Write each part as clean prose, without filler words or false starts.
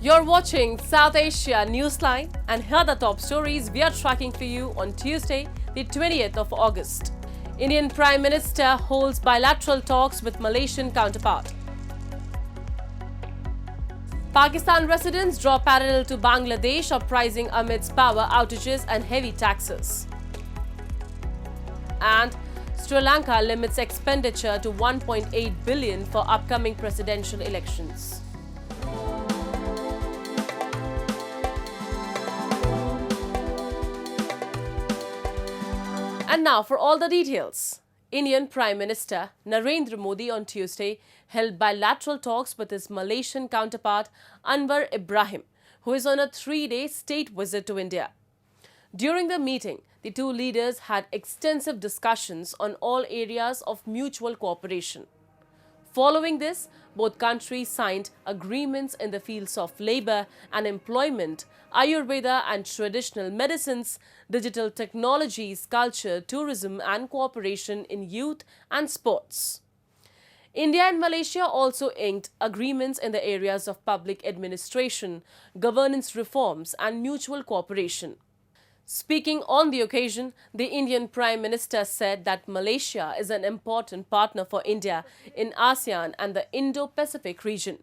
You're watching South Asia Newsline, and here are the top stories we are tracking for you on Tuesday, the 20th of August. Indian Prime Minister holds bilateral talks with Malaysian counterpart. Pakistan residents draw parallel to Bangladesh uprising amidst power outages and heavy taxes. And Sri Lanka limits expenditure to 1.8 billion for upcoming presidential elections. And now for all the details. Indian Prime Minister Narendra Modi on Tuesday held bilateral talks with his Malaysian counterpart Anwar Ibrahim, who is on a 3-day state visit to India. During the meeting, the two leaders had extensive discussions on all areas of mutual cooperation. Following this, both countries signed agreements in the fields of labour and employment, Ayurveda and traditional medicines, digital technologies, culture, tourism and cooperation in youth and sports. India and Malaysia also inked agreements in the areas of public administration, governance reforms and mutual cooperation. Speaking on the occasion, the Indian Prime Minister said that Malaysia is an important partner for India in ASEAN and the Indo-Pacific region.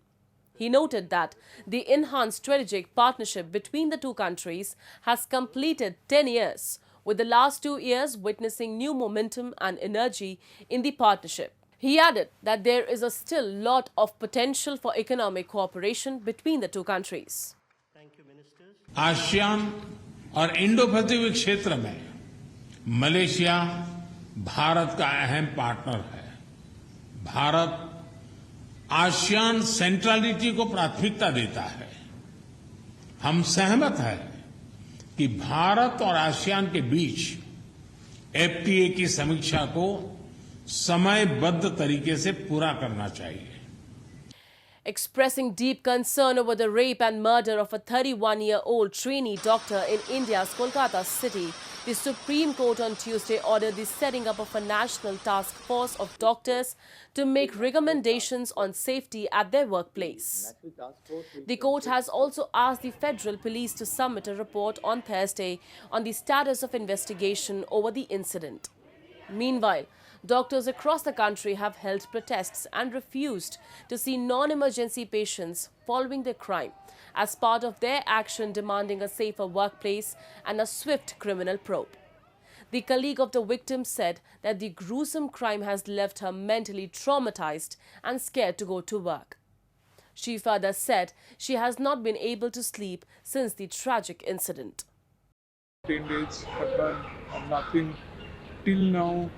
He noted that the enhanced strategic partnership between the two countries has completed 10 years, with the last 2 years witnessing new momentum and energy in the partnership. He added that there is still a lot of potential for economic cooperation between the two countries. Thank you, Ministers. ASEAN और Indo Pacific क्षेत्र में Malaysia Bharat का अहम partner है। Bharat ASEAN centrality को प्राथमिकता देता है। हम सहमत हैं कि भारत और आसियान के बीच एफटीए की समीक्षा को समयबद्ध तरीके से पूरा करना चाहिए। Expressing deep concern over the rape and murder of a 31-year-old trainee doctor in India's Kolkata city, the Supreme Court on Tuesday ordered the setting up of a national task force of doctors to make recommendations on safety at their workplace. The court has also asked the federal police to submit a report on Thursday on the status of investigation over the incident. Meanwhile, doctors across the country have held protests and refused to see non-emergency patients following the crime as part of their action demanding a safer workplace and a swift criminal probe. The colleague of the victim said that the gruesome crime has left her mentally traumatized and scared to go to work. She further said she has not been able to sleep since the tragic incident. 10 days have done nothing till now.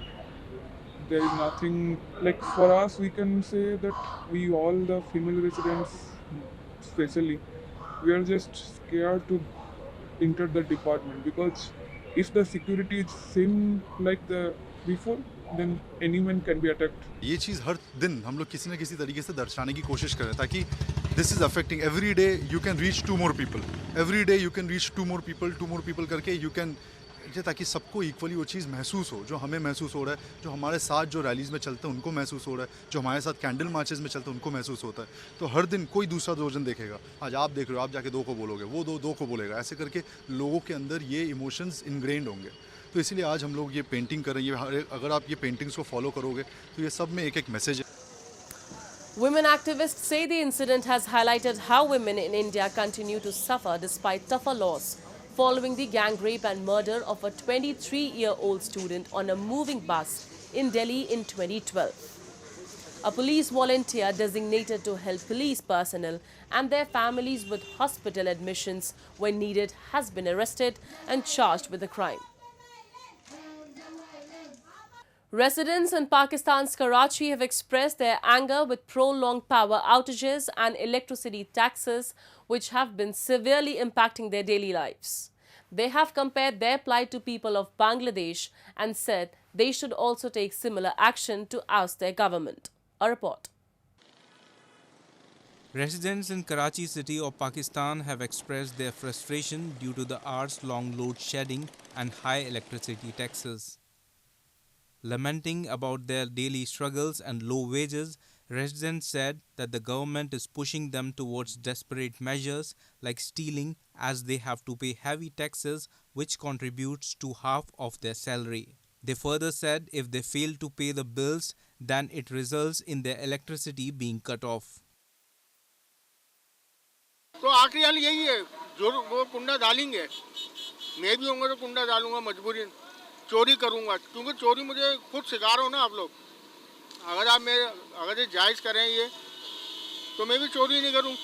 There is nothing, like for us, we can say that we all the female residents especially, we are just scared to enter the department because if the security is same like the before, then anyone can be attacked. ये चीज़ हर दिन हम लोग किसी न किसी तरीके से दर्शाने की कोशिश करें ताकि this is affecting every day you can reach 2 more people. Every day you can reach 2 more people करके you can ताकि सबको इक्वली वो चीज़ महसूस हो जो हमें महसूस हो रहा है, जो हमारे साथ जो रैलीज़ में चलते हैं उनको महसूस हो रहा है, जो हमारे साथ कैंडल मार्चेस में चलते हैं उनको महसूस होता है। तो हर दिन कोई दूसरा वर्जन देखेगा, आज आप देख रहे हो, आप जाके 2 को बोलोगे, वो दो को बोलेगा, ऐसे करके लोगों के अंदर ये इमोशंस इनग्रेन्ड होंगे। तो इसीलिए आज हम लोग ये पेंटिंग कर रहे हैं। अगर आप ये पेंटिंग्स को फॉलो करोगे तो ये सब में एक मैसेज है। Women activists say the incident has highlighted how women in India continue to suffer despite tougher laws following the gang rape and murder of a 23-year-old student on a moving bus in Delhi in 2012. A police volunteer designated to help police personnel and their families with hospital admissions when needed has been arrested and charged with the crime. Residents in Pakistan's Karachi have expressed their anger with prolonged power outages and electricity taxes, which have been severely impacting their daily lives. They have compared their plight to people of Bangladesh and said they should also take similar action to oust their government. A report. Residents in Karachi city of Pakistan have expressed their frustration due to the hours-long load shedding and high electricity taxes. Lamenting about their daily struggles and low wages, Residents said that the government is pushing them towards desperate measures like stealing, as they have to pay heavy taxes which contributes to half of their salary. They further said if they fail to pay the bills, then it results in their electricity being cut off. तो आखिरी हाल यही है, जो वो कुंडा डालेंगे, मैं भी होऊंगा तो कुंडा डालूंगा, मजबूरी चोरी करूंगा, क्योंकि चोरी मुझे खुद सिखा रहा हो ना आप लोग। अगर ये जायज़ करें ये, तो मैं भी चोरी नहीं करूं।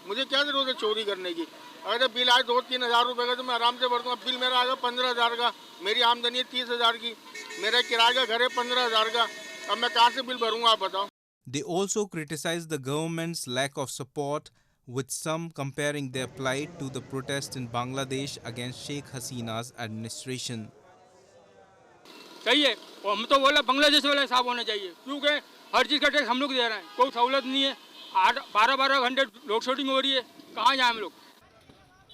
मुझे क्या जरूरत है चोरी करने की? अगर बिल आए 2-3 हज़ार रुपये का तो मैं आराम से भर दूंगा। बिल मेरा आएगा 15,000 का, मेरी आमदनी है 30,000 की, मेरा किराए का घर है 15,000 का, अब मैं कहाँ से बिल भरूंगा आप बताओ। They also criticized the government's lack of support, with some comparing their plight to the protest in Bangladesh against Sheikh Hasina's administration. सही है, और हम तो बोला बांग्लादेश वाले साहब होने चाहिए, क्योंकि हर चीज़ का टैक्स हम लोग दे रहे हैं, कोई सहूलत नहीं है। 12-12 घंटे लोड शेडिंग हो रही है, कहाँ जाएं हम लोग?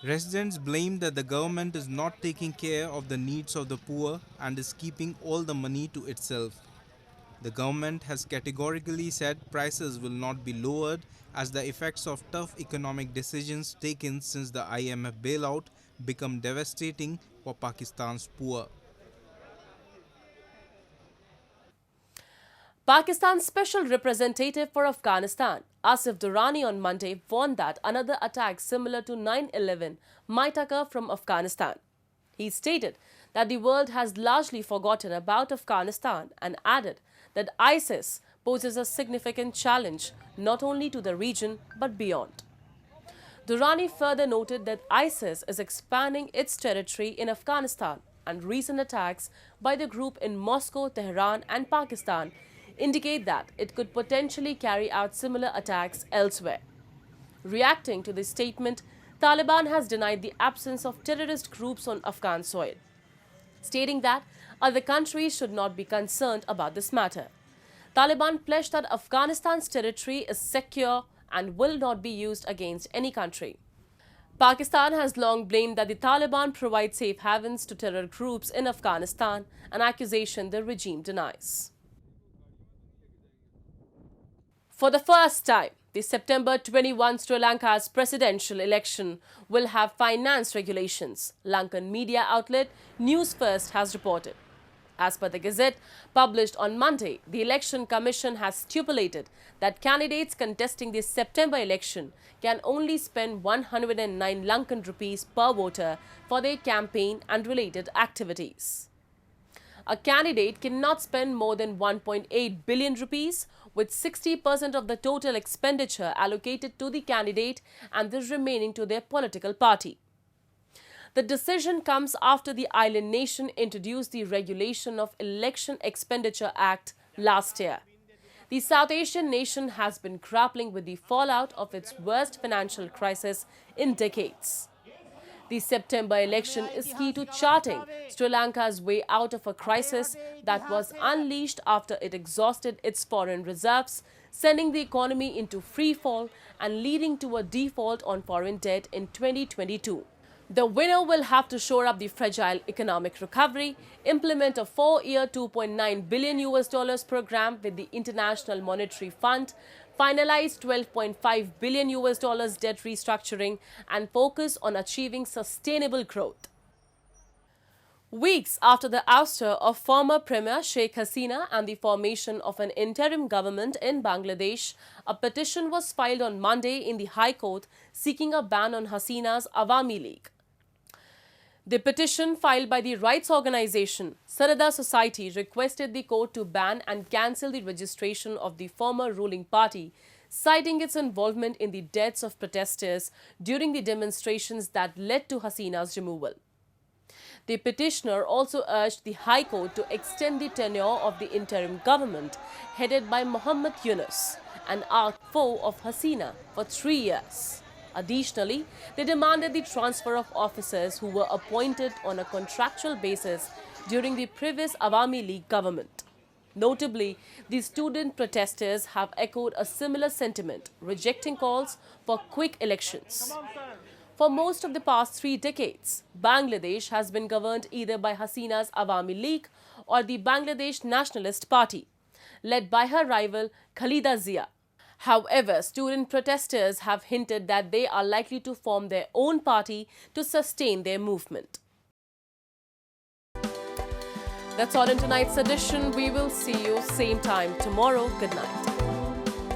Residents blamed that the government is not taking care of the needs of the poor and is keeping all the money to itself. The government has categorically said prices will not be lowered as the effects of tough economic decisions taken since the IMF bailout become devastating for Pakistan's poor. Pakistan's Special Representative for Afghanistan, Asif Durrani, on Monday warned that another attack similar to 9/11 might occur from Afghanistan. He stated that the world has largely forgotten about Afghanistan and added that ISIS poses a significant challenge not only to the region but beyond. Durrani further noted that ISIS is expanding its territory in Afghanistan, and recent attacks by the group in Moscow, Tehran and Pakistan indicate that it could potentially carry out similar attacks elsewhere. Reacting to this statement, Taliban has denied the absence of terrorist groups on Afghan soil, stating that other countries should not be concerned about this matter. Taliban pledged that Afghanistan's territory is secure and will not be used against any country. Pakistan has long blamed that the Taliban provide safe havens to terror groups in Afghanistan, an accusation the regime denies. For the first time, the September 21 Sri Lanka's presidential election will have finance regulations, Lankan media outlet NewsFirst has reported. As per the gazette published on Monday, the Election Commission has stipulated that candidates contesting the September election can only spend 109 Lankan Rupees per voter for their campaign and related activities. A candidate cannot spend more than 1.8 billion rupees, with 60% of the total expenditure allocated to the candidate and the remaining to their political party. The decision comes after the island nation introduced the Regulation of Election Expenditure Act last year. The South Asian nation has been grappling with the fallout of its worst financial crisis in decades. The September election is key to charting Sri Lanka's way out of a crisis that was unleashed after it exhausted its foreign reserves, sending the economy into free fall and leading to a default on foreign debt in 2022. The winner will have to shore up the fragile economic recovery, implement a 4-year $2.9 billion program with the International Monetary Fund, finalize $12.5 billion debt restructuring, and focus on achieving sustainable growth. Weeks after the ouster of former Premier Sheikh Hasina and the formation of an interim government in Bangladesh, a petition was filed on Monday in the High Court seeking a ban on Hasina's Awami League. The petition filed by the rights organization Sarada Society requested the court to ban and cancel the registration of the former ruling party, citing its involvement in the deaths of protesters during the demonstrations that led to Hasina's removal. The petitioner also urged the High Court to extend the tenure of the interim government headed by Muhammad Yunus, an arch foe of Hasina, for 3 years. Additionally, they demanded the transfer of officers who were appointed on a contractual basis during the previous Awami League government. Notably, the student protesters have echoed a similar sentiment, rejecting calls for quick elections. For most of the past 3 decades, Bangladesh has been governed either by Hasina's Awami League or the Bangladesh Nationalist Party. led by her rival Khalida Zia. However, student protesters have hinted that they are likely to form their own party to sustain their movement. That's all in tonight's edition. We will see you same time tomorrow. Good night.